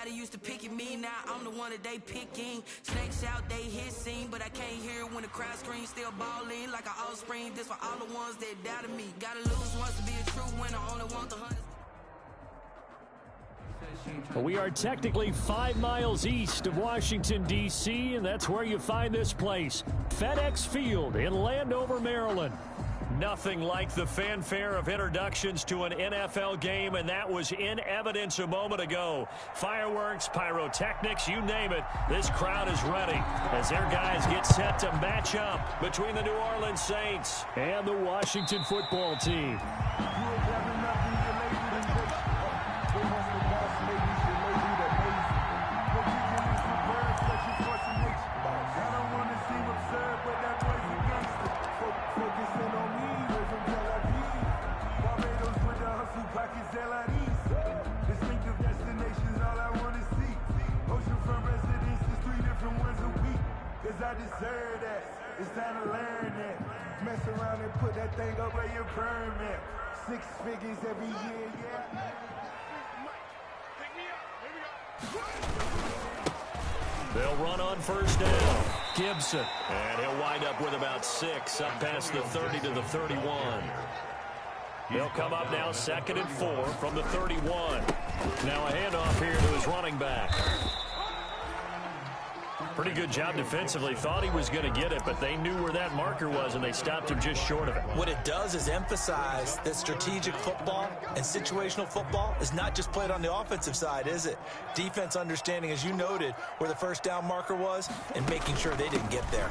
Everybody used to pick at me, now I'm the one that they picking. Snakes out, they hissing, but I can't hear it when the crowd screams. Still balling like an offspring. This for all the ones that doubted me. Gotta lose once to be a true winner. Only want the 100. We are technically 5 miles east of Washington, D.C., and that's where you find this place, FedEx Field in Landover, Maryland. Nothing like the fanfare of introductions to an NFL game, and that was in evidence a moment ago. Fireworks, pyrotechnics, you name it, this crowd is ready as their guys get set to match up between the New Orleans Saints and the Washington football team. Distinctive destinations, all I want to see. Oceanfront residences, 3 different ones a week. Cause I deserve that. It's time to learn that. Mess around and put that thing up where your permit. 6 figures every year, yeah. They'll run on first down. Gibson. And he'll wind up with about 6 up past the 30 to the 31. They'll come up now 2nd and 4 from the 31. Now a handoff here to his running back. Pretty good job defensively. Thought he was going to get it, but they knew where that marker was, and they stopped him just short of it. What it does is emphasize that strategic football and situational football is not just played on the offensive side, is it? Defense understanding, as you noted, where the first down marker was and making sure they didn't get there.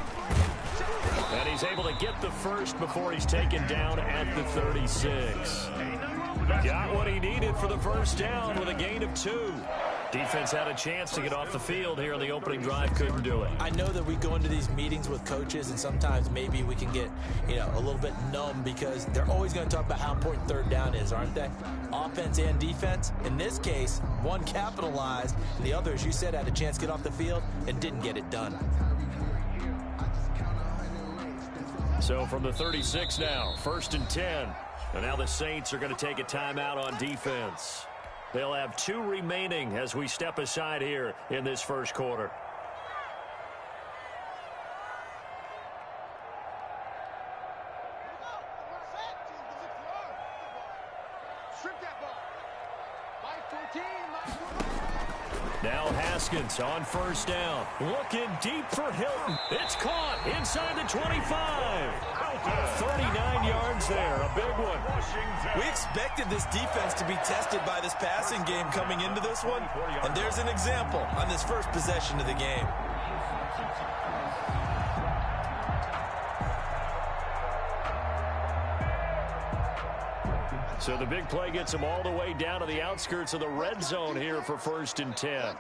And he's able to get the first before he's taken down at the 36. Got what he needed for the first down with a gain of 2. Defense had a chance to get off the field here in the opening drive, couldn't do it. I know that we go into these meetings with coaches, and sometimes maybe we can get, a little bit numb because they're always going to talk about how important third down is, aren't they? Offense and defense. In this case, one capitalized, and the other, as you said, had a chance to get off the field and didn't get it done. So from the 36 now, 1st and 10. And now the Saints are going to take a timeout on defense. They'll have 2 remaining as we step aside here in this first quarter. Now Haskins on first down. Looking deep for Hilton. It's caught inside the 25. 39 yards there, a big one. We expected this defense to be tested by this passing game coming into this one, and there's an example on this first possession of the game. So the big play gets him all the way down to the outskirts of the red zone here for 1st and 10.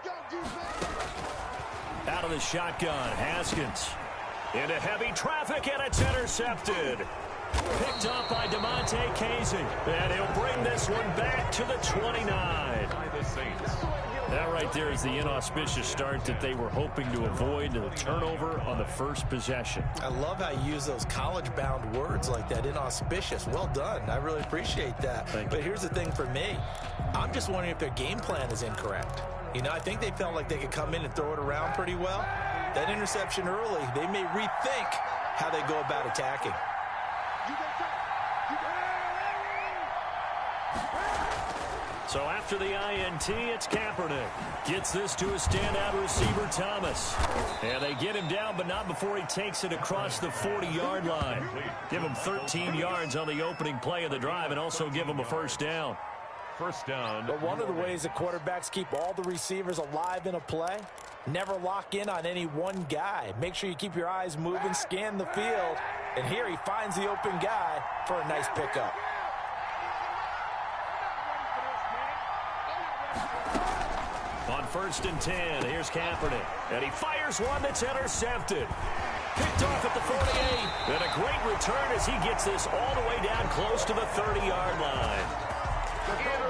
Out of the shotgun, Haskins. Into heavy traffic, and it's intercepted. Picked up by mata87's. And he'll bring this one back to the 29. That right there is the inauspicious start that they were hoping to avoid, the turnover on the first possession. I love how you use those college-bound words like that, inauspicious. Well done. I really appreciate that. But here's the thing for me. I'm just wondering if their game plan is incorrect. I think they felt like they could come in and throw it around pretty well. That interception early, they may rethink how they go about attacking. So after the INT, it's Kaepernick. Gets this to a standout receiver, Thomas. And they get him down, but not before he takes it across the 40-yard line. Give him 13 yards on the opening play of the drive and also give him a first down. First down. But one of the ways that quarterbacks keep all the receivers alive in a play, never lock in on any one guy. Make sure you keep your eyes moving, scan the field. And here he finds the open guy for a nice pickup. On 1st and 10, here's Kaepernick. And he fires one that's intercepted. Picked off at the 48. And a great return as he gets this all the way down close to the 30-yard line.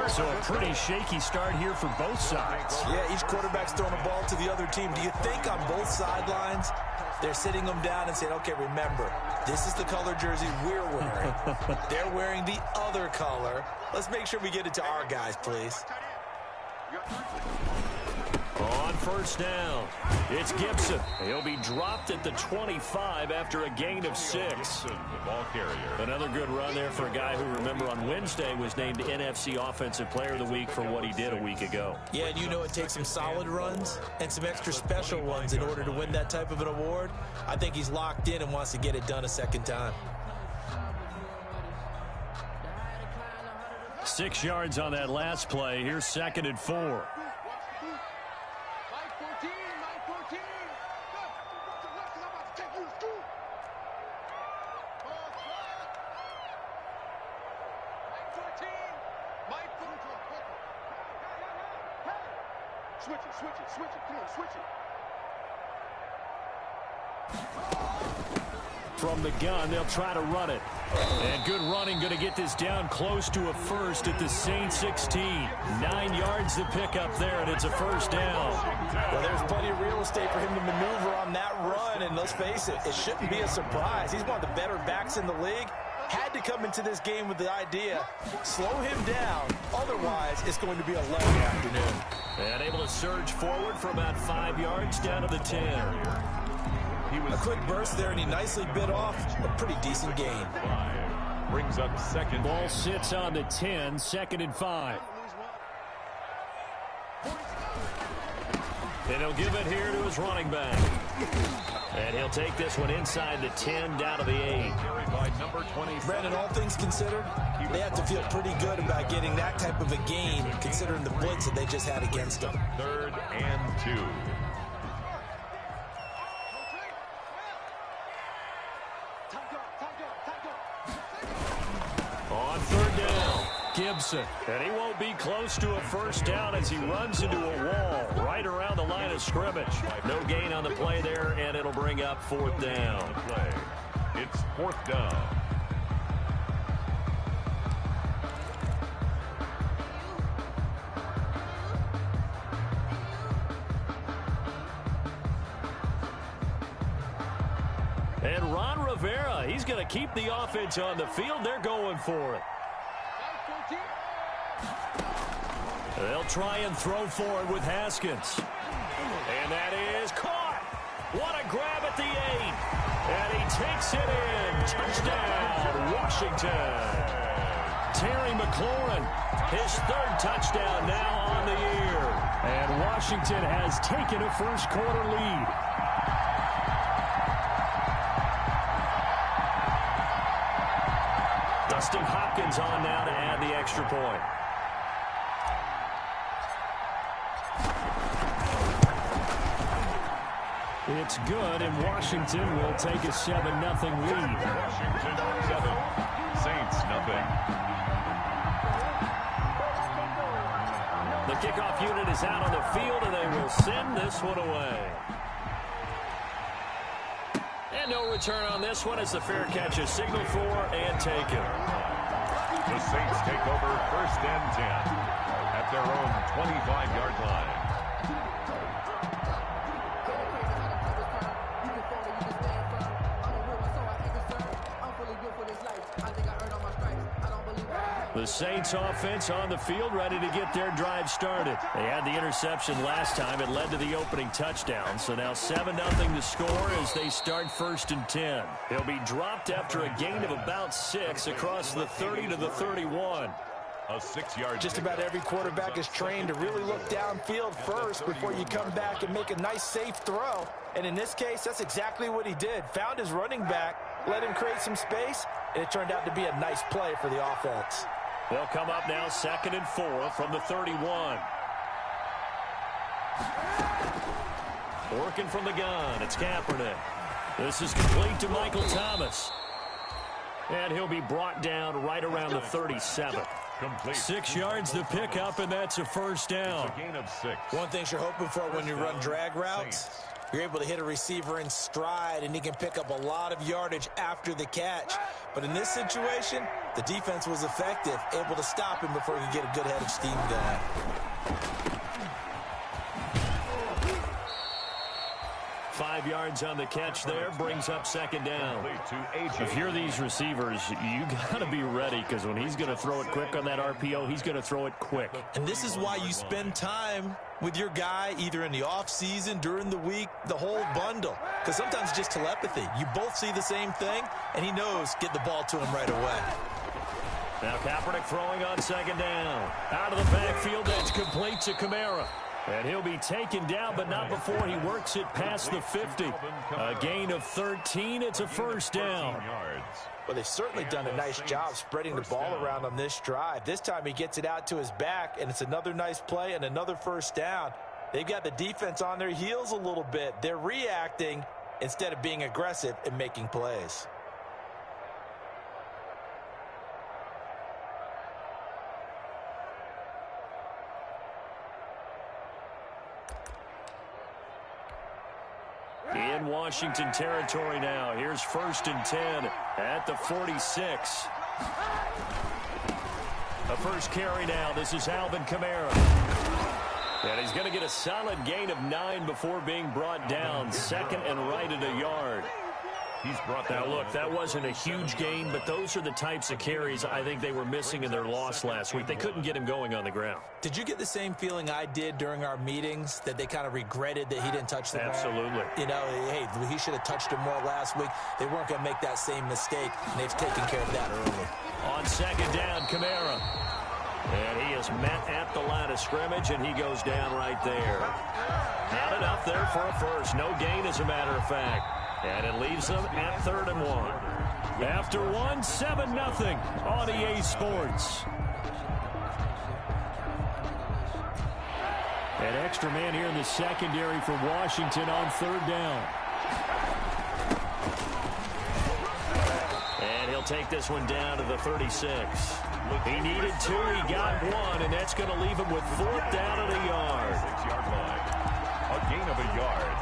So a pretty shaky start here for both sides. Yeah, each quarterback's throwing a ball to the other team. Do you think on both sidelines they're sitting them down and saying, okay, remember, this is the color jersey we're wearing. They're wearing the other color. Let's make sure we get it to our guys, please. On first down, it's Gibson. He'll be dropped at the 25 after a gain of 6. Ball carrier. Another good run there for a guy who, remember, on Wednesday was named NFC Offensive Player of the Week for what he did a week ago. Yeah, and you know it takes some solid runs and some extra special ones in order to win that type of an award. I think he's locked in and wants to get it done a second time. 6 yards on that last play. Here's 2nd and 4. Switch it, come on, switch it. From the gun, they'll try to run it. And good running, going to get this down close to a first at the Saints 16. 9 yards to pick up there, and it's a first down. Well, there's plenty of real estate for him to maneuver on that run, and let's face it, it shouldn't be a surprise. He's one of the better backs in the league. Had to come into this game with the idea, slow him down, otherwise it's going to be a long afternoon. And able to surge forward for about 5 yards down to the 10. A quick burst there, and he nicely bit off a pretty decent gain. Brings up second. Ball sits on the 10, 2nd and 5. And he'll give it here to his running back. And he'll take this one inside the 10 down to the 8. Brandon, all things considered, they have to feel pretty good about getting that type of a gain considering the blitz that they just had against them. 3rd and 2. On 3rd down, Gibson. And he won't be close to a first down as he runs into a wall right around the line of scrimmage. No gain on the play there, and it'll bring up 4th down. It's 4th down. And Ron Rivera, he's going to keep the offense on the field. They're going for it. They'll try and throw for it with Haskins. And that is caught. What a grab at the 8. And he takes it in. Touchdown, Washington. Terry McLaurin, his 3rd touchdown now on the year. And Washington has taken a first-quarter lead. Dustin Hopkins on now to add the extra point. It's good, and Washington will take a 7-0 lead. Washington 7, Saints nothing. The kickoff unit is out on the field, and they will send this one away. And no return on this one as the fair catch is signaled for and taken. The Saints take over 1st and 10 at their own 25-yard line. The Saints offense on the field ready to get their drive started. They had the interception last time. It led to the opening touchdown. So now 7-0 to score as they start 1st and 10. They'll be dropped after a gain of about 6 across the 30 to the 31. A 6-yard. Just about every quarterback is trained to really look downfield first before you come back and make a nice safe throw. And in this case, that's exactly what he did. Found his running back, let him create some space, and it turned out to be a nice play for the offense. They'll come up now 2nd and 4 from the 31. Working from the gun, it's Kaepernick. This is complete to Michael Thomas. And he'll be brought down right around the 37. Complete. 6 yards to pick up, and that's a first down. It's a gain of 6. One thing you're hoping for when you run drag routes, you're able to hit a receiver in stride, and he can pick up a lot of yardage after the catch. But in this situation, the defense was effective, able to stop him before he could get a good head of steam going. 5 yards on the catch there, brings up second down. If you're these receivers, you got to be ready, because when he's going to throw it quick on that RPO, he's going to throw it quick. And this is why you spend time with your guy, either in the offseason, during the week, the whole bundle. Because sometimes it's just telepathy. You both see the same thing, and he knows get the ball to him right away. Now Kaepernick throwing on second down. Out of the backfield, that's complete to Kamara. And he'll be taken down, but not before he works it past the 50. A gain of 13. It's a first down. Well, they've certainly done a nice job spreading the ball around on this drive. This time he gets it out to his back, and it's another nice play and another first down. They've got the defense on their heels a little bit. They're reacting instead of being aggressive and making plays. In Washington territory now. Here's 1st and 10 at the 46. A first carry now. This is Alvin Kamara. And he's going to get a solid gain of 9 before being brought down. Second and right at a yard. He's brought now, look, that wasn't a huge gain, but those are the types of carries I think they were missing in their loss last week. They couldn't get him going on the ground. Did you get the same feeling I did during our meetings, that they kind of regretted that he didn't touch the ball? Absolutely. You know, hey, he should have touched him more last week. They weren't going to make that same mistake, and they've taken care of that early. On second down, Kamara. And he is met at the line of scrimmage, and he goes down right there. Not enough there for a first. No gain, as a matter of fact. And it leaves them at 3rd and 1. After 1, 7-0 on EA Sports. An extra man here in the secondary for Washington on 3rd down. And he'll take this one down to the 36. He needed 2, he got 1, and that's going to leave him with 4th down at a yard. 6-yard line. A gain of a yard.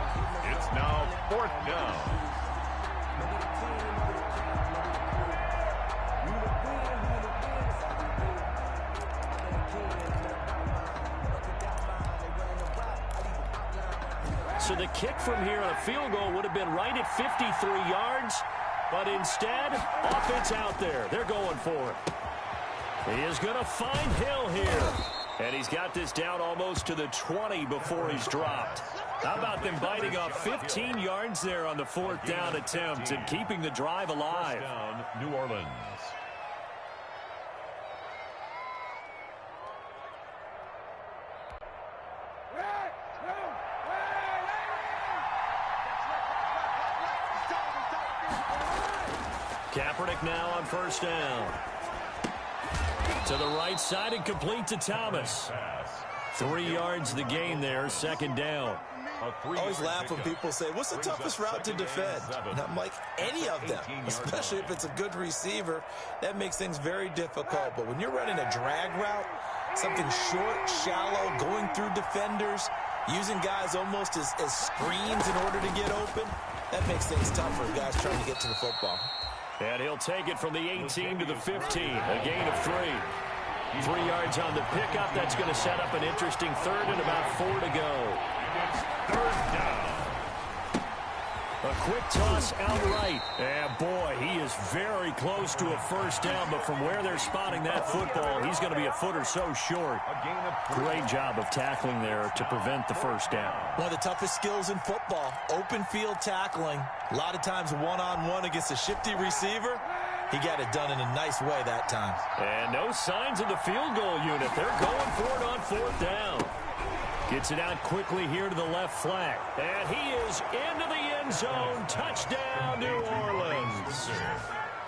It's now 4th down. So the kick from here on a field goal would have been right at 53 yards, but instead, offense out there. They're going for it. He is going to find Hill here. And he's got this down almost to the 20 before he's dropped. How about them biting off 15 yards there on the 4th down attempt and keeping the drive alive? First down, New Orleans. Kaepernick now on first down. To the right side and complete to Thomas. 3 yards the gain there, second down. I always laugh when people say, what's the toughest route to defend? And I'm like, any of them, especially if it's a good receiver. That makes things very difficult. But when you're running a drag route, something short, shallow, going through defenders, using guys almost as screens in order to get open, that makes things tough for guys trying to get to the football. And he'll take it from the 18 to the 15, a gain of 3. 3 yards on the pickup. That's going to set up an interesting 3rd and about 4 to go. Third down. A quick toss outright. And boy, he is very close to a first down, but from where they're spotting that football, he's going to be a foot or so short. Great job of tackling there to prevent the first down. One of the toughest skills in football, open field tackling. A lot of times one-on-one against a shifty receiver. He got it done in a nice way that time. And no signs of the field goal unit. They're going for it on 4th down. Gets it out quickly here to the left flank. And he is into the end zone. Touchdown, New Orleans.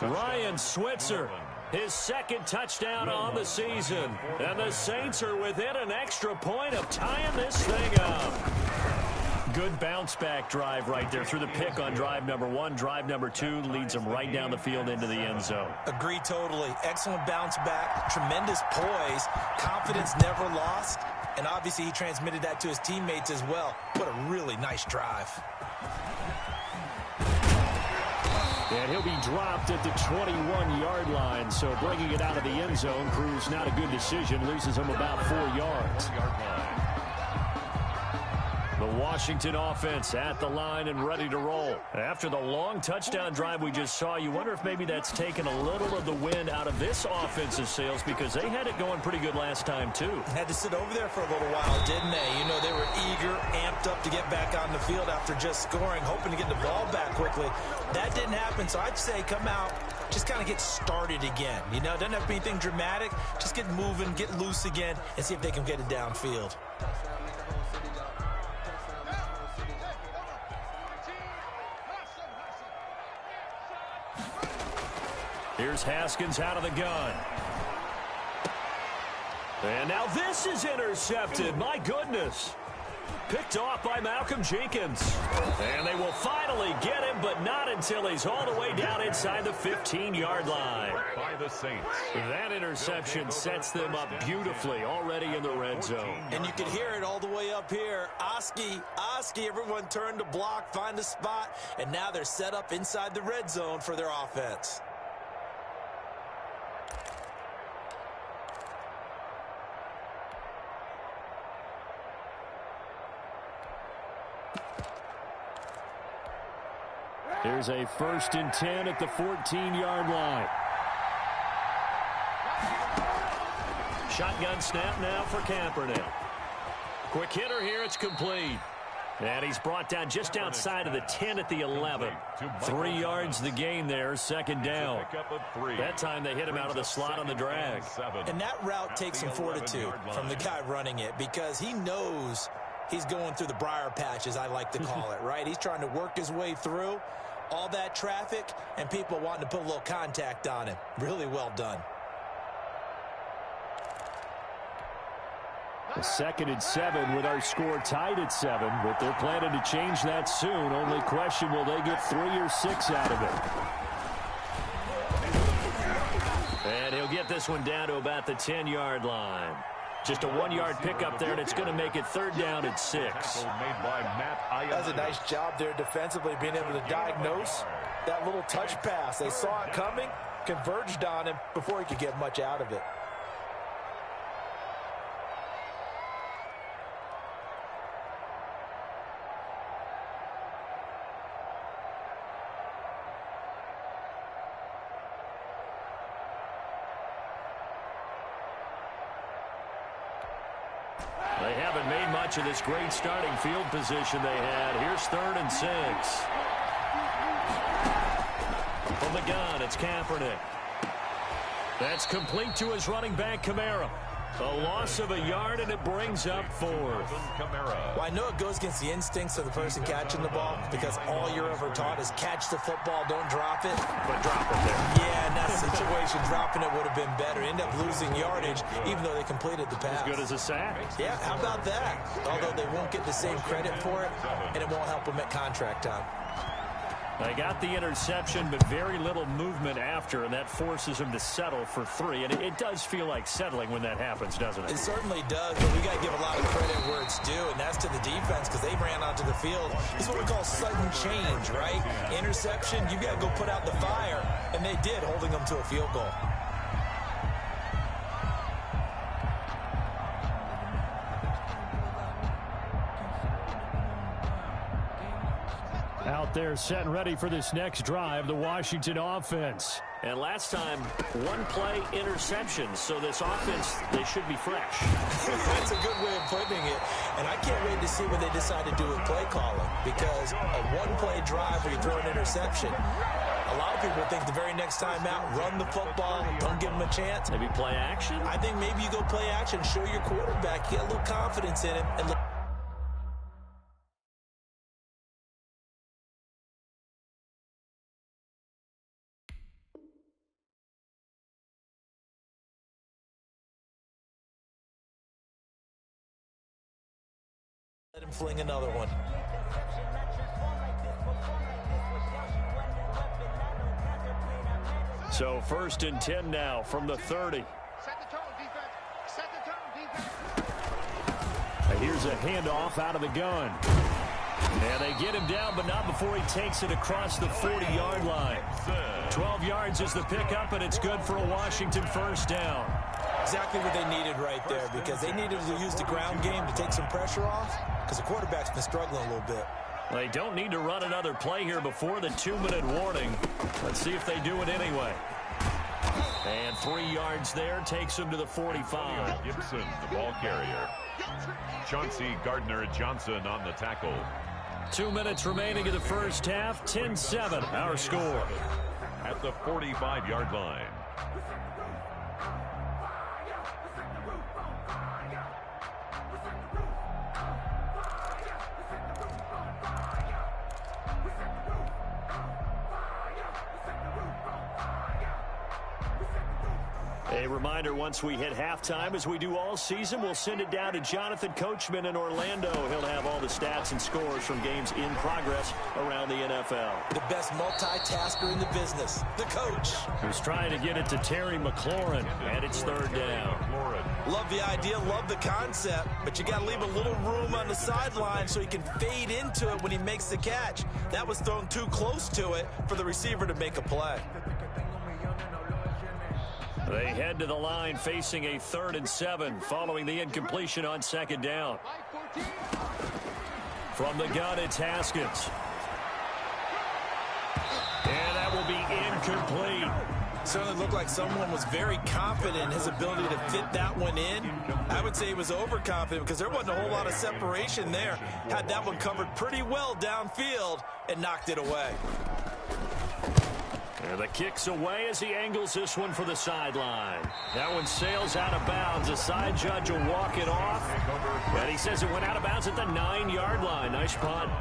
Ryan Switzer, his 2nd touchdown on the season. And the Saints are within an extra point of tying this thing up. Good bounce-back drive right there through the pick on drive number 1. Drive number 2 leads them right down the field into the end zone. Agree totally. Excellent bounce back, tremendous poise, confidence never lost, and obviously he transmitted that to his teammates as well. What a really nice drive. And he'll be dropped at the 21-yard line, so bringing it out of the end zone proves not a good decision, loses him about 4 yards. The Washington offense at the line and ready to roll. After the long touchdown drive we just saw, you wonder if maybe that's taken a little of the wind out of this offensive sails because they had it going pretty good last time, too. Had to sit over there for a little while, didn't they? You know, they were eager, amped up to get back on the field after just scoring, hoping to get the ball back quickly. That didn't happen, so I'd say come out, just kind of get started again. You know, doesn't have to be anything dramatic. Just get moving, get loose again, and see if they can get it downfield. Here's Haskins out of the gun. And now this is intercepted. My goodness. Picked off by Malcolm Jenkins. And they will finally get him, but not until he's all the way down inside the 15-yard line. By the Saints. That interception sets them up beautifully already in the red zone. And you can hear it all the way up here. Oski, everyone turned to block, find a spot, and now they're set up inside the red zone for their offense. Here's a 1st and 10 at the 14-yard line. Shotgun snap now for Kaepernick. Quick hitter here, it's complete. And he's brought down just outside of the 10 at the 11. 3 yards the gain there, 2nd down. That time they hit him out of the slot on the drag. And that route takes some fortitude from the guy running it because he knows he's going through the briar patch, as I like to call it, right? He's trying to work his way through all that traffic and people wanting to put a little contact on him. Really well done. A 2nd and 7 with our score tied at 7, but they're planning to change that soon. Only question, will they get 3 or 6 out of it? And he'll get this one down to about the 10-yard line. Just a 1-yard pickup there, and it's going to make it 3rd down at 6. That's a nice job there defensively, being able to diagnose that little touch pass. They saw it coming, converged on him before he could get much out of it. They haven't made much of this great starting field position they had. Here's 3rd and 6. From the gun, it's Kaepernick. That's complete to his running back, Kamara. A loss of a yard, and it brings up 4th. Well, I know it goes against the instincts of the person catching the ball because all you're ever taught is catch the football, don't drop it. But drop it there. Yeah, in that situation, dropping it would have been better. End up losing yardage, even though they completed the pass. As good as a sack. Yeah, how about that? Although they won't get the same credit for it, and it won't help them at contract time. They got the interception, but very little movement after, and that forces them to settle for 3. And it does feel like settling when that happens, doesn't it? It certainly does, but we got to give a lot of credit where it's due, and that's to the defense because they ran onto the field. It's what we call sudden change, right? Interception, you got to go put out the fire, and they did, holding them to a field goal. Out there set and ready for this next drive, the Washington offense. And last time, 1-play interception. So this offense, they should be fresh. That's a good way of putting it. And I can't wait to see what they decide to do with play calling. Because a 1-play drive where you throw an interception, a lot of people think the very next time out, run the football, don't give them a chance. Maybe play action? I think maybe you go play action, show your quarterback, you got a little confidence in him, and look. Let him fling another one. So 1st and 10 now from the 30. Set the tone, defense. Set the tone, defense. And here's a handoff out of the gun. And they get him down, but not before he takes it across the 40-yard line. 12 yards is the pickup, and it's good for a Washington 1st down. Exactly what they needed right there, because they needed to use the ground game to take some pressure off, because the quarterback's been struggling a little bit. They don't need to run another play here before the 2-minute warning. Let's see if they do it anyway. And 3 yards there takes him to the 45. Gibson, the ball carrier. Chauncey Gardner-Johnson on the tackle. 2 minutes remaining in the first half. 10-7, our score. At the 45-yard line. A reminder, once we hit halftime, as we do all season, we'll send it down to Jonathan Coachman in Orlando. He'll have all the stats and scores from games in progress around the NFL. The best multitasker in the business, the coach. Who's trying to get it to Terry McLaurin, and it's third down. Love the idea, love the concept, but you got to leave a little room on the sideline so he can fade into it when he makes the catch. That was thrown too close to it for the receiver to make a play. They head to the line facing a 3rd and 7 following the incompletion on 2nd down. From the gun, it's Haskins. And that will be incomplete. Certainly looked like someone was very confident in his ability to fit that one in. I would say he was overconfident because there wasn't a whole lot of separation there. Had that one covered pretty well downfield and knocked it away. And the kick's away as he angles this one for the sideline. That one sails out of bounds. The side judge will walk it off. And he says it went out of bounds at the 9-yard line. Nice punt.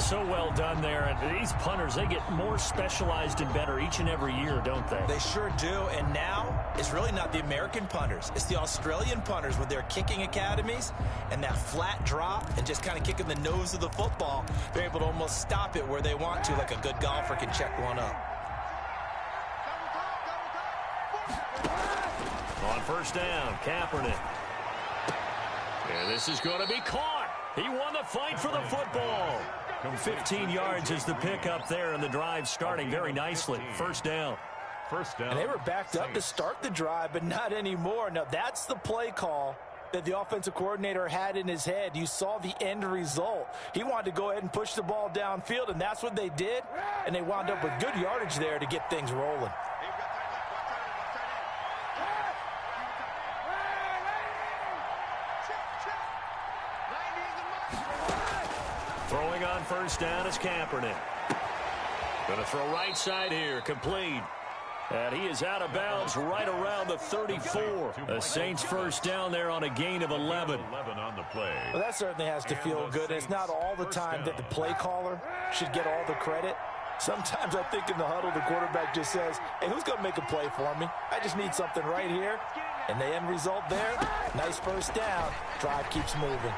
So well done there. And these punters, they get more specialized and better each and every year, don't they? They sure do. And now it's really not the American punters. It's the Australian punters with their kicking academies and that flat drop and just kind of kicking the nose of the football. They're able to almost stop it where they want to, like a good golfer can check one up. On first down, Kaepernick. And this is going to be caught. He won the fight for the football. 15 yards is the pickup there, and the drive starting very nicely. First down. And they were backed up to start the drive, but not anymore. Now, that's the play call that the offensive coordinator had in his head. You saw the end result. He wanted to go ahead and push the ball downfield, and that's what they did. And they wound up with good yardage there to get things rolling. Throwing on first down is Kaepernick. Going to throw right side here, complete. And he is out of bounds right around the 34. The Saints first down there on a gain of 11. On the play. Well, that certainly has to feel good. It's not all the time that the play caller should get all the credit. Sometimes I think in the huddle, the quarterback just says, hey, who's going to make a play for me? I just need something right here. And the end result there, nice first down. Drive keeps moving.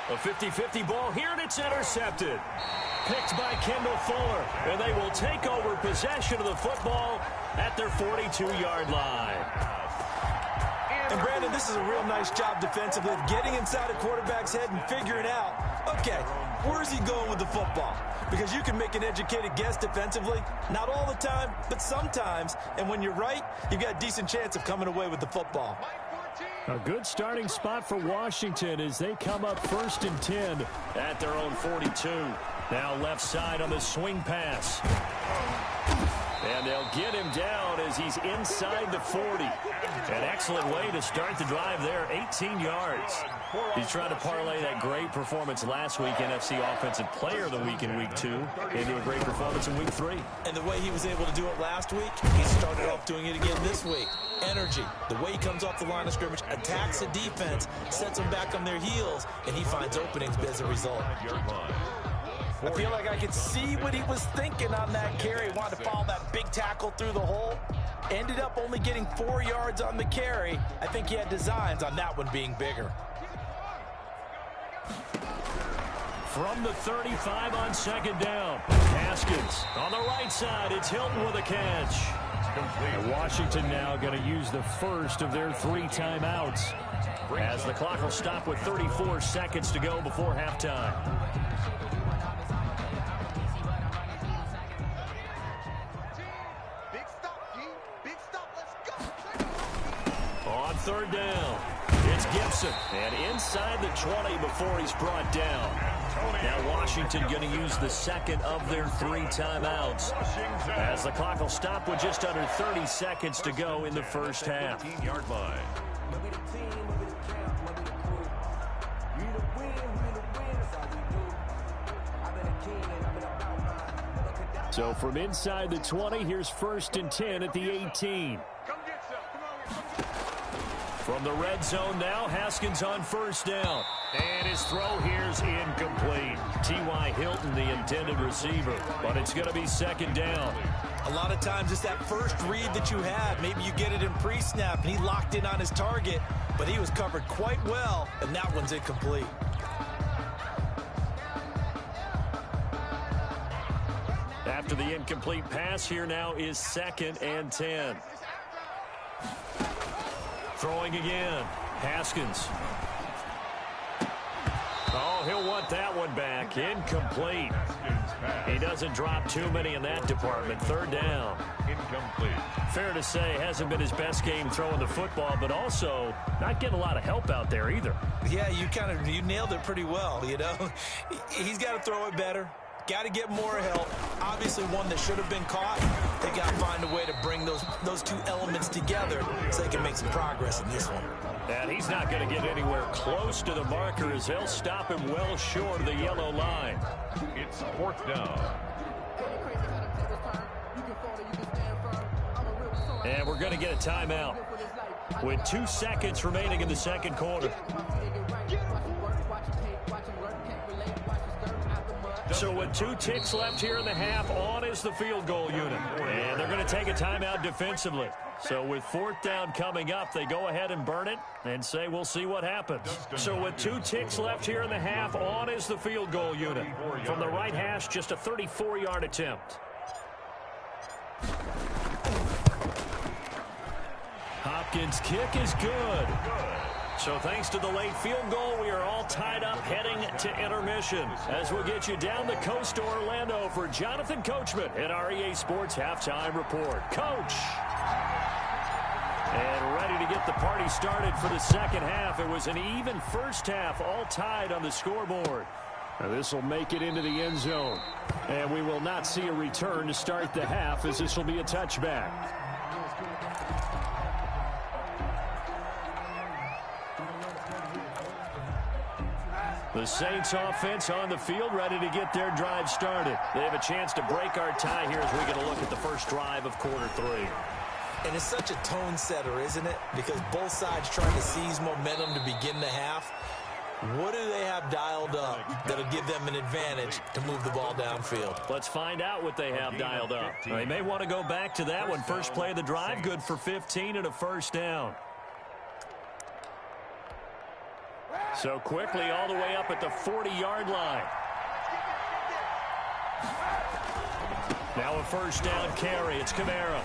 A 50-50 ball here, and it's intercepted. Picked by Kendall Fuller, and they will take over possession of the football at their 42-yard line. And, Brandon, this is a real nice job defensively of getting inside a quarterback's head and figuring out, okay, where's he going with the football? Because you can make an educated guess defensively, not all the time, but sometimes. And when you're right, you've got a decent chance of coming away with the football. A good starting spot for Washington as they come up 1st and 10 at their own 42. Now left side on the swing pass. And they'll get him down as he's inside the 40. An excellent way to start the drive there, 18 yards. He's trying to parlay that great performance last week, NFC Offensive Player of the Week in Week 2, into a great performance in Week 3. And the way he was able to do it last week, he started off doing it again this week. Energy, the way he comes off the line of scrimmage, attacks the defense, sets them back on their heels, and he finds openings as a result. I feel like I could see what he was thinking on that carry. He wanted to follow that big tackle through the hole. Ended up only getting 4 yards on the carry. I think he had designs on that one being bigger. From the 35 on 2nd down, Haskins on the right side. It's Hilton with a catch. And Washington now going to use the first of their 3 timeouts as the clock will stop with 34 seconds to go before halftime. third down. It's Gibson, and inside the 20 before he's brought down. Now Washington going to use the second of their 3 timeouts, as the clock will stop with just under 30 seconds to go in the first half. 15-yard line. So from inside the 20, here's 1st and 10 at the 18. From the red zone now, Haskins on 1st down. And his throw here's incomplete. T.Y. Hilton, the intended receiver, but it's going to be 2nd down. A lot of times it's that first read that you have. Maybe you get it in pre-snap, and he locked in on his target, but he was covered quite well, and that one's incomplete. After the incomplete pass, here now is 2nd and 10. Throwing again. Haskins. Oh, he'll want that one back. Incomplete. He doesn't drop too many in that department. 3rd down. Incomplete. Fair to say, hasn't been his best game throwing the football, but also not getting a lot of help out there either. Yeah, you nailed it pretty well, you know. He's got to throw it better. Got to get more help. Obviously one that should have been caught. They got to find a way to bring those 2 elements together so they can make some progress in this one. And he's not going to get anywhere close to the marker as they'll stop him well short of the yellow line. It's 4th down. And we're going to get a timeout with 2 seconds remaining in the 2nd quarter. So with 2 ticks left here in the half, on is the field goal unit. And they're going to take a timeout defensively. So with 4th down coming up, they go ahead and burn it and say we'll see what happens. So with 2 ticks left here in the half, on is the field goal unit. From the right hash, just a 34-yard attempt. Hopkins' kick is good. So thanks to the late field goal, we are all tied up heading to intermission. As we'll get you down the coast to Orlando for Jonathan Coachman at our EA Sports Halftime Report. Coach! And ready to get the party started for the 2nd half. It was an even first half, all tied on the scoreboard. Now this will make it into the end zone. And we will not see a return to start the half, as this will be a touchback. The Saints offense on the field, ready to get their drive started. They have a chance to break our tie here as we get a look at the first drive of quarter 3. And it's such a tone setter, isn't it? Because both sides trying to seize momentum to begin the half. What do they have dialed up that'll give them an advantage to move the ball downfield? Let's find out what they have dialed up. They may want to go back to that one. First play of the drive, good for 15 and a 1st down. So quickly all the way up at the 40-yard line. Now a 1st down carry. It's Kamara.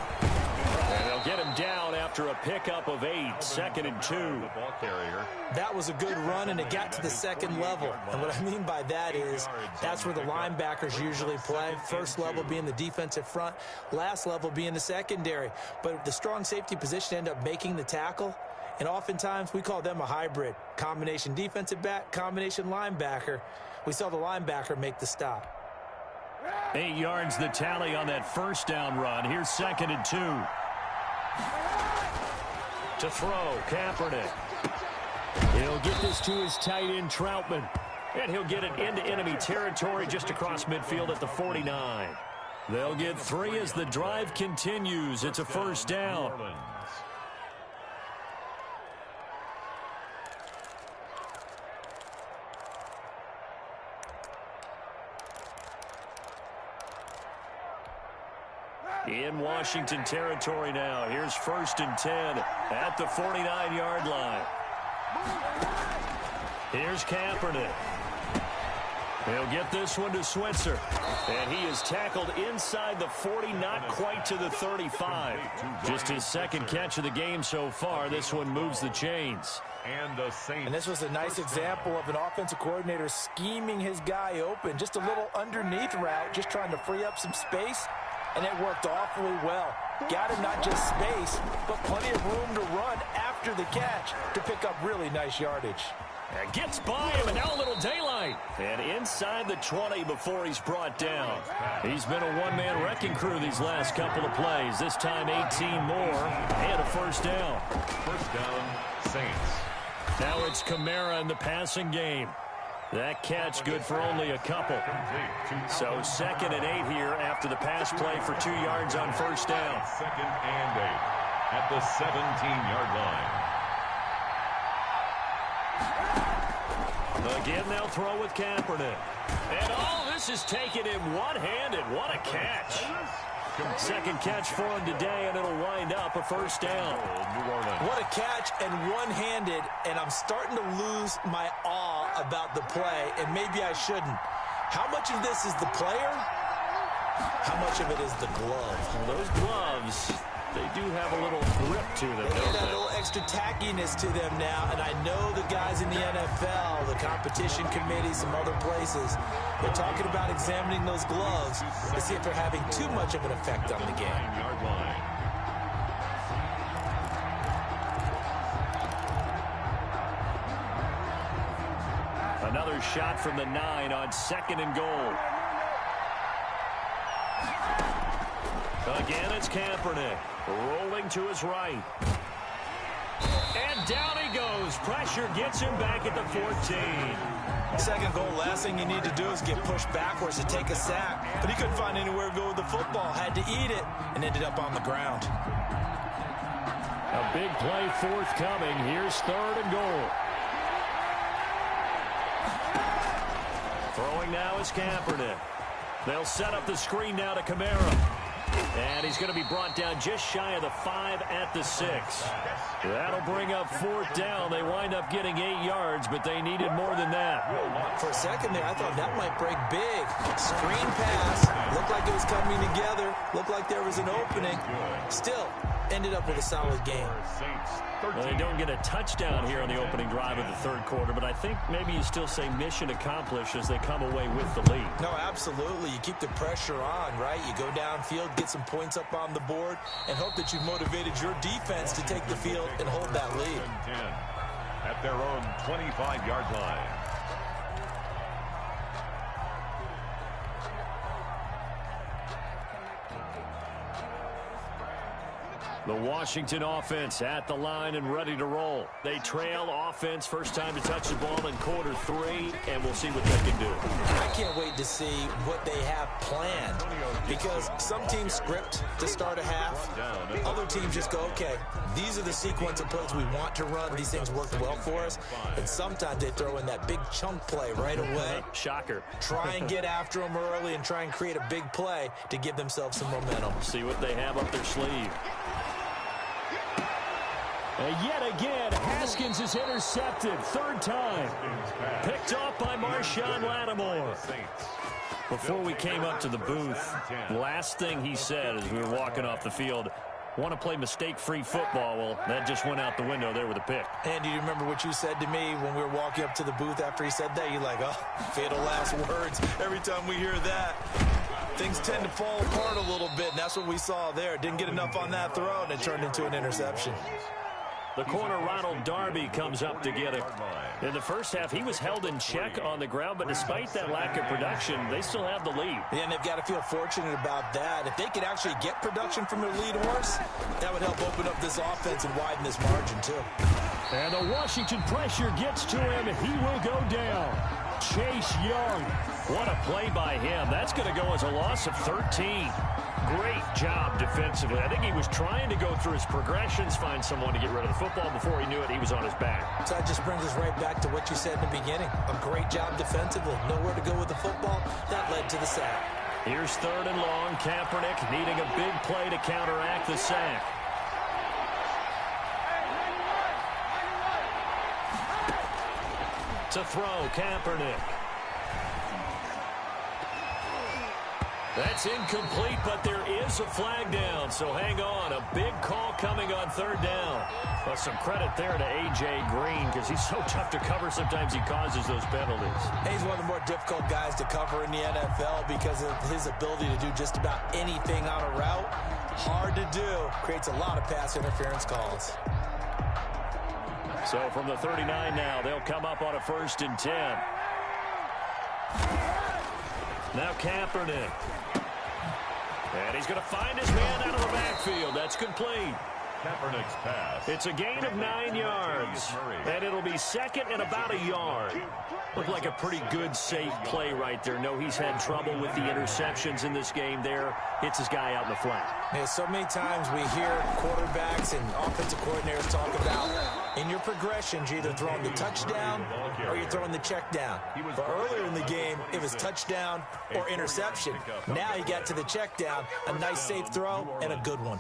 And they'll get him down after a pickup of 8. 2nd and 2. The ball carrier. That was a good run, and it got to the 2nd level. And what I mean by that is that's where the linebackers usually play. First level being the defensive front, last level being the secondary. But the strong safety position ended up making the tackle. And oftentimes we call them a hybrid. Combination defensive back, combination linebacker. We saw the linebacker make the stop. 8 yards the tally on that 1st down run. Here's 2nd and 2. To throw, Kaepernick. He'll get this to his tight end, Troutman. And he'll get it into enemy territory just across midfield at the 49. They'll get 3 as the drive continues. It's a 1st down. In Washington territory now. Here's 1st and 10 at the 49-yard line. Here's Kaepernick. He'll get this one to Switzer. And he is tackled inside the 40, not quite to the 35. Just his 2nd catch of the game so far. This one moves the chains. And the Saints. And this was a nice example of an offensive coordinator scheming his guy open. Just a little underneath route, just trying to free up some space. and it worked awfully well. Got him not just space, but plenty of room to run after the catch to pick up really nice yardage. And gets by him, and now a little daylight. And inside the 20 before he's brought down. He's been a one-man wrecking crew these last couple of plays. This time 18 more and a first down. First down, Saints. Now it's Kamara in the passing game. That catch good for only a couple. So 2nd and 8 here after the pass play for 2 yards on first down. 2nd and 8 at the 17-yard line. Again, they'll throw with Kaepernick. And all this is taken in one-handed. What a catch. 2nd catch for him today, and it'll wind up a first down. What a catch and one-handed, and I'm starting to lose my awe about the play, and maybe I shouldn't. How much of this is the player? How much of it is the glove? Well, those gloves, they do have a little grip to them. They get a little extra tackiness to them now, and I know the guys in the NFL, the competition committee, some other places, they're talking about examining those gloves to see if they're having too much of an effect on the game. 9-yard line. Another shot from the 9 on 2nd and goal. Again, it's Kaepernick rolling to his right. And down he goes. Pressure gets him back at the 14. 2nd goal, last thing you need to do is get pushed backwards to take a sack. But he couldn't find anywhere to go with the football. Had to eat it and ended up on the ground. A big play forthcoming. Here's 3rd and goal. Throwing now is Kaepernick. They'll set up the screen now to Kamara. And he's going to be brought down just shy of the 5 at the 6. That'll bring up 4th down. They wind up getting 8 yards, but they needed more than that. For a second there, I thought that might break big. Screen pass. Looked like it was coming together. Looked like there was an opening. Still, ended up with a solid game. Well, they don't get a touchdown here on the opening drive of the 3rd quarter, but I think maybe you still say mission accomplished as they come away with the lead. No, absolutely. You keep the pressure on, right? You go downfield, get some points up on the board, and hope that you've motivated your defense to take the field and hold that lead. 10 at their own 25-yard line. The Washington offense at the line and ready to roll. They trail offense, first time to touch the ball in quarter 3, and we'll see what they can do. I can't wait to see what they have planned, because some teams script to start a half. Other teams just go, okay, these are the sequence of plays we want to run. These things worked well for us. And sometimes they throw in that big chunk play right away. Shocker. Try and get after them early and try and create a big play to give themselves some momentum. See what they have up their sleeve. Yet again, Haskins is intercepted. 3rd time. Picked off by Marshawn Lattimore. Before we came up to the booth, last thing he said as we were walking off the field, want to play mistake-free football. Well, that just went out the window there with a pick. And do you remember what you said to me when we were walking up to the booth after he said that? You're like, oh, fatal last words. Every time we hear that, things tend to fall apart a little bit, and that's what we saw there. Didn't get enough on that throw, and it turned into an interception. The corner, Ronald Darby, comes up to get it. In the first half, he was held in check on the ground, but despite that lack of production, they still have the lead. Yeah, and they've got to feel fortunate about that. If they could actually get production from their lead horse, that would help open up this offense and widen this margin, too. And the Washington pressure gets to him, and he will go down. Chase Young. What a play by him. That's going to go as a loss of 13. Great job defensively. I think he was trying to go through his progressions, find someone to get rid of the football. Before he knew it, he was on his back. So that just brings us right back to what you said in the beginning. A great job defensively. Nowhere to go with the football. That led to the sack. Here's 3rd and long. Kaepernick needing a big play to counteract the sack. To throw, Kaepernick. That's incomplete, but there is a flag down, so hang on. A big call coming on third down. Well, some credit there to A.J. Green because he's so tough to cover. Sometimes he causes those penalties. He's one of the more difficult guys to cover in the NFL because of his ability to do just about anything on a route. Hard to do. Creates a lot of pass interference calls. So from the 39 now, they'll come up on a 1st and 10. Now Kaepernick. And he's going to find his man out of the backfield. That's complete. Kaepernick's pass. It's a gain of 9 yards. And it'll be 2nd and about a yard. Looked like a pretty good, safe play right there. No, he's had trouble with the interceptions in this game there. Hits his guy out in the flat. Yeah, so many times we hear quarterbacks and offensive coordinators talk about in your progressions, you're either throwing the touchdown or you're throwing the check down. But earlier in the game, it was touchdown or interception. Now you got to the check down, a nice safe throw, and a good one.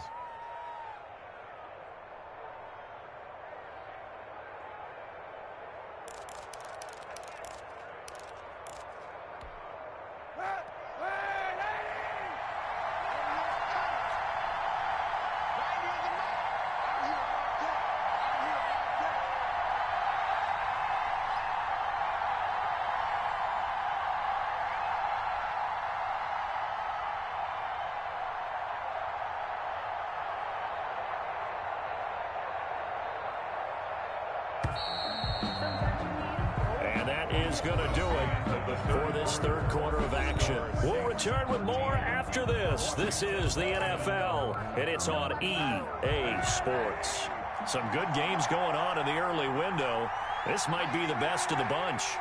And that is going to do it for this third quarter of action. We'll return with more after this. This is the NFL, and it's on EA Sports. Some good games going on in the early window. This might be the best of the bunch.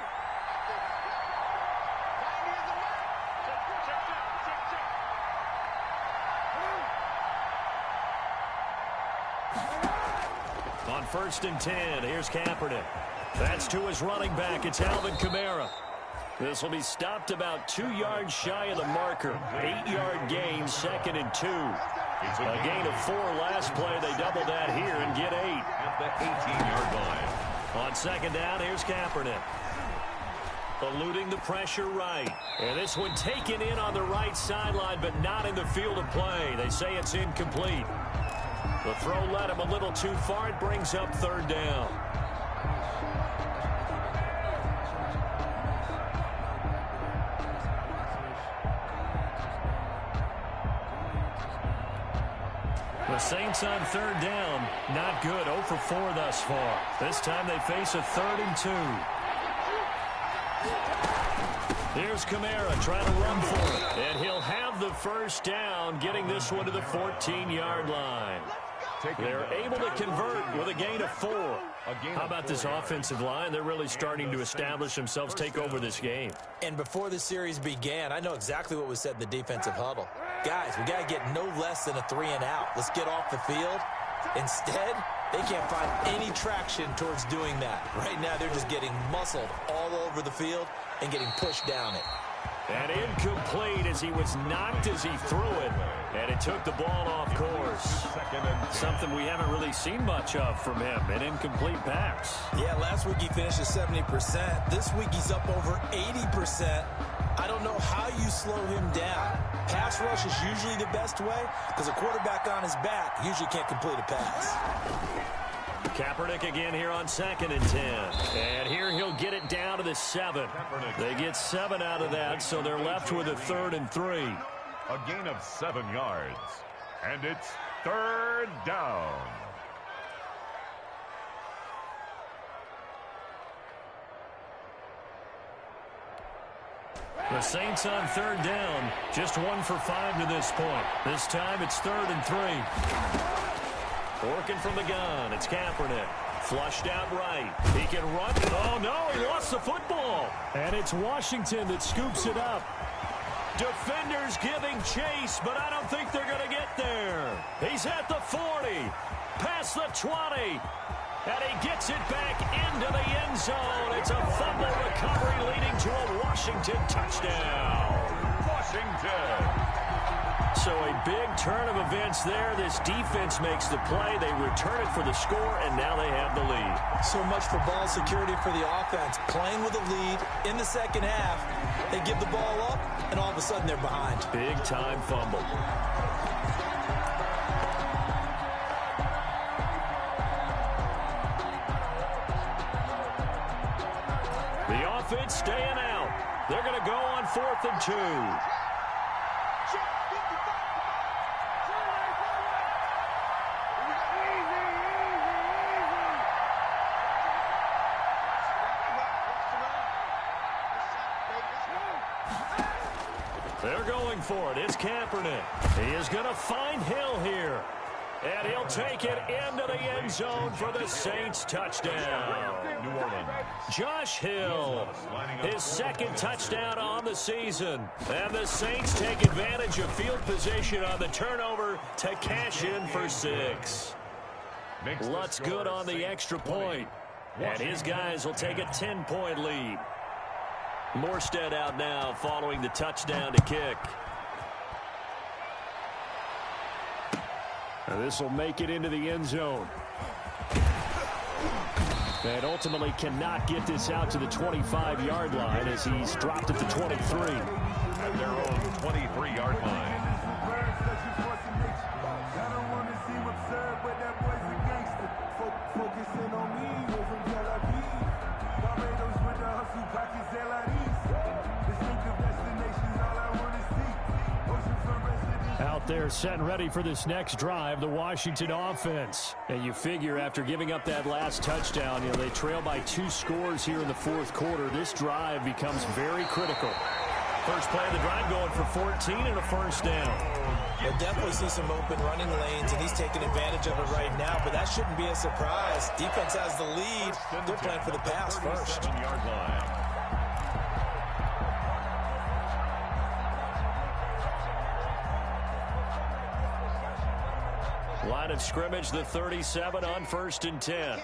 On 1st and 10, here's Kaepernick. That's to his running back. It's Alvin Kamara. This will be stopped about 2 yards shy of the marker. 8-yard gain, 2nd and 2. A gain of 4 last play. They double that here and get 8. At the 18-yard line. On 2nd down, here's Kaepernick. Eluding the pressure right. And this one taken in on the right sideline, but not in the field of play. They say it's incomplete. The throw led him a little too far. It brings up 3rd down. The Saints on 3rd down, not good. 0 for 4 thus far. This time they face a 3rd and 2. Here's Kamara trying to run for it. And he'll have the 1st down, getting this one to the 14-yard line. They're able to convert with a gain of 4. How about this offensive line? They're really starting to establish themselves, take over this game. And before the series began, I know exactly what was said in the defensive huddle. Guys, we got to get no less than a 3 and out. Let's get off the field. Instead, they can't find any traction towards doing that. Right now, they're just getting muscled all over the field and getting pushed down it. And incomplete as he was knocked as he threw it. And it took the ball off course. Something we haven't really seen much of from him, an incomplete pass. Yeah, last week he finished at 70%. This week he's up over 80%. I don't know how you slow him down. Pass rush is usually the best way because a quarterback on his back usually can't complete a pass. Kaepernick again here on 2nd and 10. And here he'll get it down to the 7. They get 7 out of that, so they're left with a 3rd and 3. A gain of 7 yards. And it's 3rd down. The Saints on 3rd down. Just 1 for 5 to this point. This time it's 3rd and 3. Working from the gun, it's Kaepernick. Flushed out right. He can run. Oh, no, he lost the football. And it's Washington that scoops it up. Defenders giving chase, but I don't think they're going to get there. He's at the 40, past the 20, and he gets it back into the end zone. It's a fumble recovery leading to a Washington touchdown. Washington. So a big turn of events there. This defense makes the play. They return it for the score, and now they have the lead. So much for ball security for the offense. Playing with a lead in the second half. They give the ball up, and all of a sudden they're behind. Big-time fumble. The offense staying out. They're going to go on 4th and 2. They're going for it. It's Kaepernick. He is going to find Hill here. And he'll take it into the end zone for the Saints touchdown. New Orleans. Josh Hill, his second touchdown on the season. And the Saints take advantage of field position on the turnover to cash in for 6. Lutz good on the extra point. And his guys will take a 10-point lead. Morstead out now following the touchdown to kick. And this will make it into the end zone. And ultimately cannot get this out to the 25-yard line as he's dropped at the 23. At their own 23-yard line. Out there set and ready for this next drive, the Washington offense. And you figure after giving up that last touchdown, they trail by 2 scores here in the 4th quarter. This drive becomes very critical. First play of the drive going for 14 and a first down. You'll definitely see some open running lanes, and he's taking advantage of it right now, but that shouldn't be a surprise. Defense has the lead. They're playing for the pass first. 37-yard line. Line of scrimmage, the 37 on 1st and 10.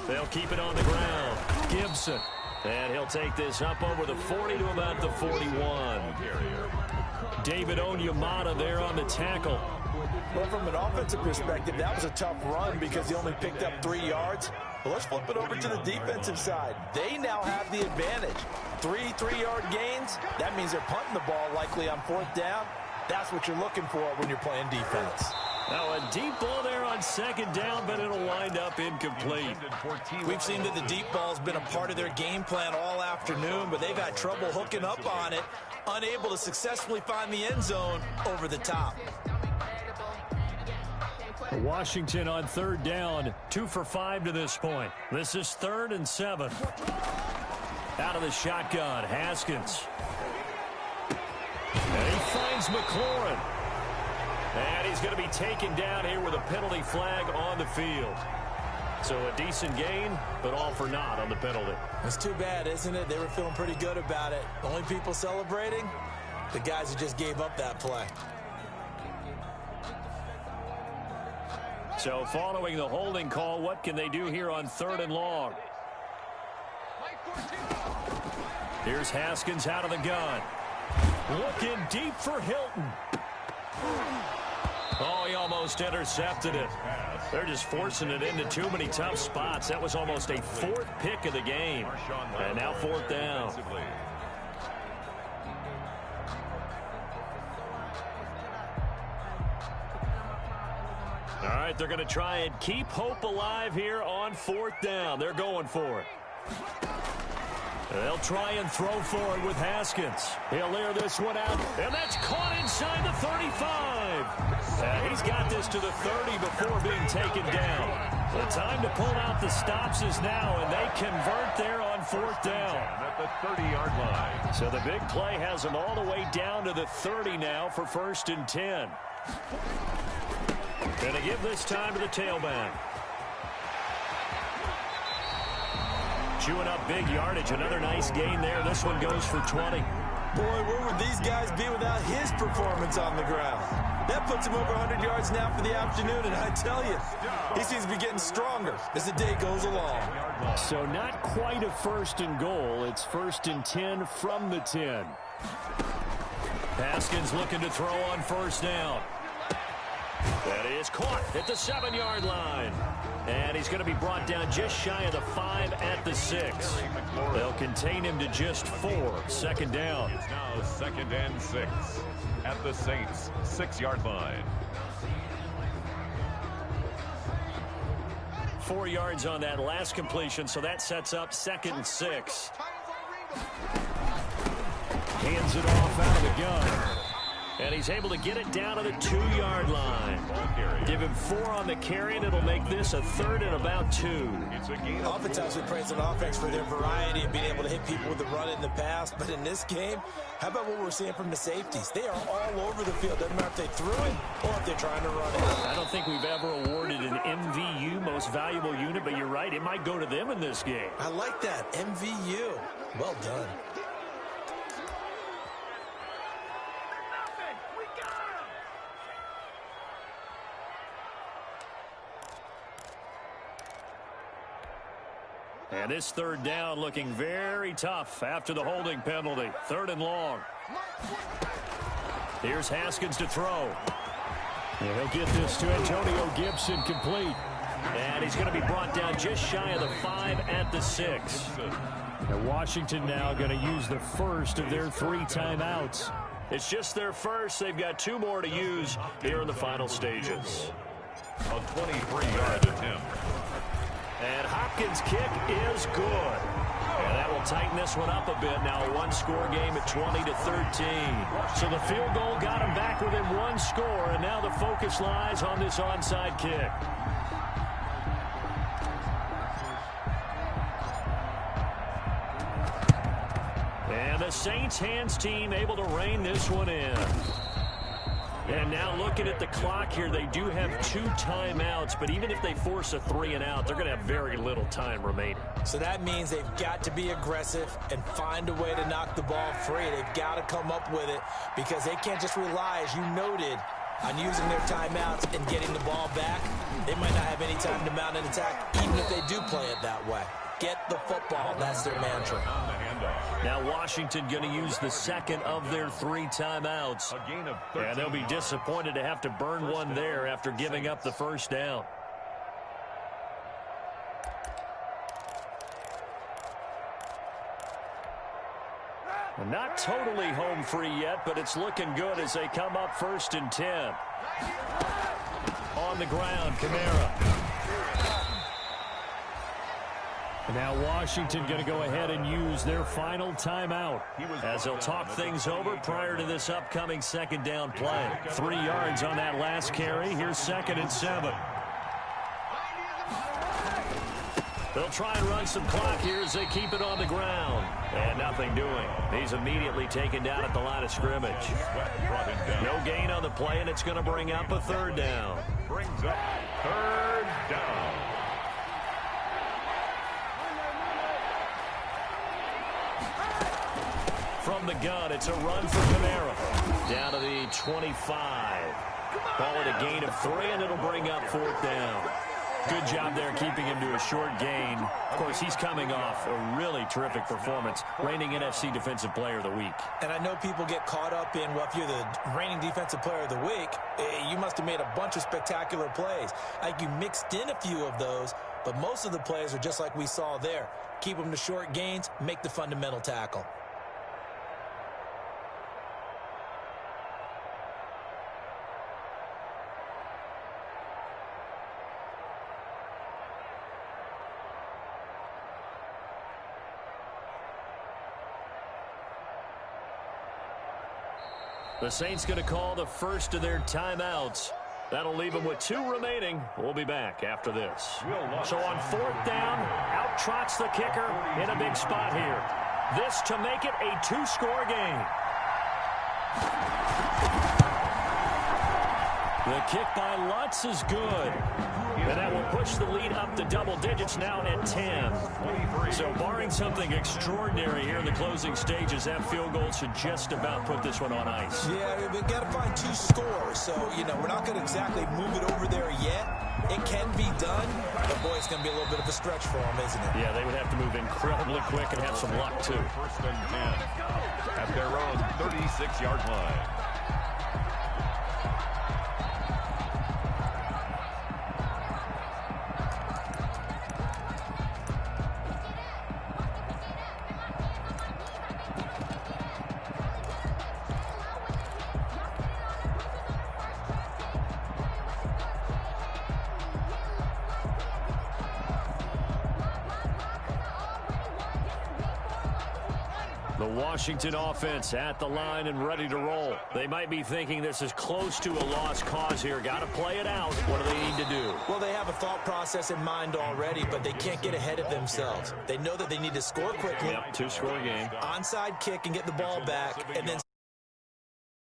They'll keep it on the ground. Gibson. And he'll take this up over the 40 to about the 41. David Onyemata there on the tackle. Well, from an offensive perspective, that was a tough run because he only picked up 3 yards. But let's flip it over to the defensive side. They now have the advantage. 3 3-yard gains. That means they're punting the ball likely on 4th down. That's what you're looking for when you're playing defense. Now a deep ball there on 2nd down, but it'll wind up incomplete. We've seen that the deep ball's been a part of their game plan all afternoon, but they've had trouble hooking up on it, unable to successfully find the end zone over the top. Washington on 3rd down, 2 for 5 to this point. This is 3rd and 7. Out of the shotgun, Haskins. And he finds McLaurin. And he's going to be taken down here with a penalty flag on the field. So a decent gain, but all for naught on the penalty. It's too bad, isn't it? They were feeling pretty good about it. The only people celebrating, the guys who just gave up that play. So following the holding call, what can they do here on 3rd and long? Here's Haskins out of the gun. Looking deep for Hilton. Oh, he almost intercepted it. They're just forcing it into too many tough spots. That was almost a 4th pick of the game. And now 4th down. All right, they're going to try and keep hope alive here on 4th down. They're going for it. They'll try and throw for it with Haskins. He'll air this one out, and that's caught inside the 35. And he's got this to the 30 before being taken down. The time to pull out the stops is now, and they convert there on 4th down. At the 30-yard line. So the big play has them all the way down to the 30 now for 1st and 10. Going to give this time to the tailback. Chewing up big yardage. Another nice gain there. This one goes for 20. Boy, where would these guys be without his performance on the ground? That puts him over 100 yards now for the afternoon, and I tell you, he seems to be getting stronger as the day goes along. So not quite a 1st and goal. It's 1st and 10 from the 10. Haskins looking to throw on first down. That is caught at the 7-yard line. And he's going to be brought down just shy of the 5 at the 6. They'll contain him to just 4. Second down. It's now 2nd and 6 at the Saints' 6-yard line. 4 yards on that last completion, so that sets up 2nd and 6. Hands it off out of the gun. And he's able to get it down to the 2-yard line. Give him 4 on the carry, and it'll make this a 3rd and about 2. Oftentimes we praise an offense for their variety of being able to hit people with the run in the pass. But in this game, how about what we're seeing from the safeties? They are all over the field. Doesn't matter if they threw it or if they're trying to run it. I don't think we've ever awarded an MVU, most valuable unit, but you're right. It might go to them in this game. I like that. MVU. Well done. And this 3rd down looking very tough after the holding penalty. 3rd and long. Here's Haskins to throw. And he'll get this to Antonio Gibson complete. And he's going to be brought down just shy of the 5 at the 6. And Washington now going to use the first of their 3 timeouts. It's just their first. They've got 2 more to use here in the final stages. A 23-yard attempt. And Hopkins' kick is good. And that will tighten this one up a bit. Now a 1-score game at 20-13. So the field goal got him back within 1 score, and now the focus lies on this onside kick. And the Saints hands team able to rein this one in. And now looking at the clock here, they do have 2 timeouts, but even if they force a 3 and out, they're going to have very little time remaining. So that means they've got to be aggressive and find a way to knock the ball free. They've got to come up with it because they can't just rely, as you noted, on using their timeouts and getting the ball back. They might not have any time to mount an attack, even if they do play it that way. Get the football. That's their mantra. Now Washington going to use the 2nd of their 3 timeouts. And they'll be disappointed to have to burn one there after giving up the 1st down. Not totally home free yet, but it's looking good as they come up 1st and 10. On the ground, Kamara. Now Washington going to go ahead and use their final timeout as they'll talk things over prior to this upcoming 2nd down play. 3 yards on that last carry. Here's 2nd and 7. They'll try and run some clock here as they keep it on the ground. And nothing doing. He's immediately taken down at the line of scrimmage. No gain on the play, and it's going to bring up a 3rd down. Brings up 3rd down. From the gun, it's a run for Kamara. Down to the 25. Call it a gain of 3, and it'll bring up 4th down. Good job there keeping him to a short gain. Of course, he's coming off a really terrific performance, reigning NFC Defensive Player of the Week. And I know people get caught up in, well, if you're the reigning Defensive Player of the Week, you must have made a bunch of spectacular plays. Like you mixed in a few of those, but most of the plays are just like we saw there. Keep them to short gains, make the fundamental tackle. The Saints going to call the first of their timeouts. That'll leave them with 2 remaining. We'll be back after this. So on 4th down, out trots the kicker in a big spot here. This to make it a 2-score game. The kick by Lutz is good. And that will push the lead up to double digits now at 10. So barring something extraordinary here in the closing stages, that field goal should just about put this one on ice. Yeah, we've got to find 2 scores. So, we're not going to exactly move it over there yet. It can be done, but boy, it's going to be a little bit of a stretch for them, isn't it? Yeah, they would have to move incredibly quick and have some luck, too. 1st and 10. at their own 36-yard line. The Washington offense at the line and ready to roll. They might be thinking this is close to a lost cause here. Got to play it out. What do they need to do? Well, they have a thought process in mind already, but they can't get ahead of themselves. They know that they need to score quickly. Yep, two-score game. Onside kick and get the ball back, and then